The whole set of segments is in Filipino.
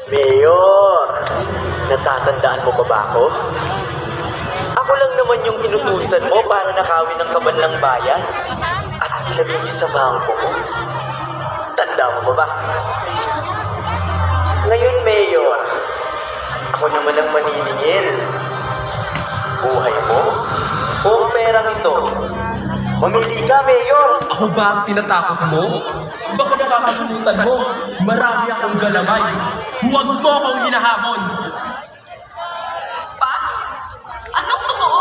Mayor, natatandaan mo pa ba ako? Ako lang naman yung inutusan mo para nakawin ng kabanlang bayan at ilagay sa bangko mo. Tanda mo pa ba? Ngayon, Mayor, ako naman ang maniningil. Buhay mo o perang ito? Mamili ka, Mayor! Ako ba ang tinatakot mo? Baka nakakalimutan mo, marami akong galamay. Huwag mo akong hinahamon. Pa? Anong totoo?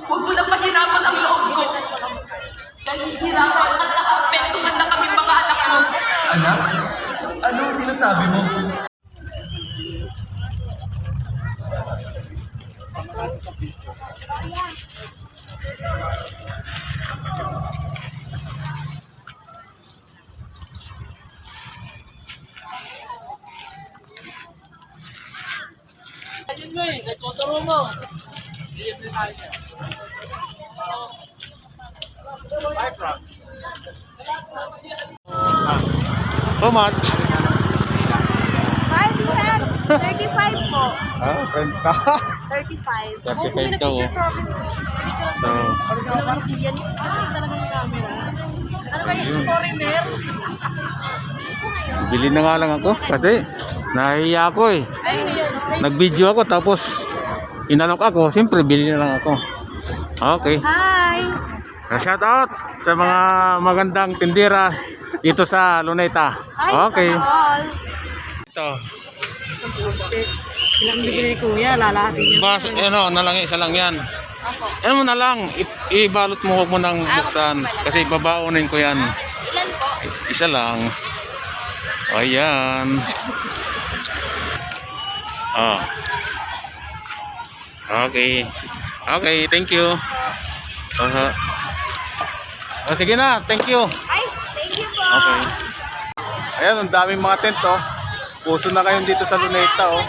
Huwag mo na pahirapan ang loob ko. Nahihirapan at nakaapektuhan na kami mga anak mo. Anak, ano ang sinasabi mo? How much? 35 po. Ah, friend ka. 35. 35 daw. So, Ano ba si Yan? Kasi talaga yung camera. Ano ba yung foreigner? bili na nga lang ako kasi nahiya ako eh. Ay, yun. Nag-video ako tapos inalok ako. Siyempre, bili na lang ako. Okay. Hi! Shout out sa mga magandang tindera dito sa Luneta. Ay, Okay. sana all. Ito. Ilang bigay ni Kuya, lalahatin niya. Bas, ano na lang, isa lang yan. Ano mo na lang, ibalot mo, huwag mo nang buksan. Kasi babaonin ko yan. Ilan po? Isa lang. Ayan. Ah. Okay. Okay, thank you. Sige na, thank you. Ay, thank you po. Okay. Ayan, ang daming mga tent, oh. Puso na kayo dito sa Luneta, oh.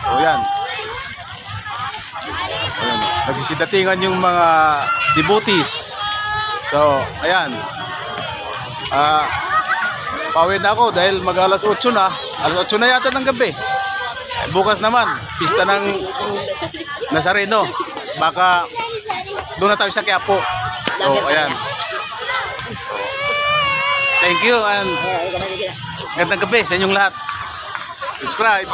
Oh, yan. Ayan. Nagsisidatingan yung mga devotees. So, ayan. Pawid na ako dahil mag alas 8 na. Alas 8 na yata ng gabi. Bukas naman, pista ng Nazareno. Baka doon na tayo sa Quiapo. So, ayan. Thank you and gandang gabi sa inyong lahat. Subscribe.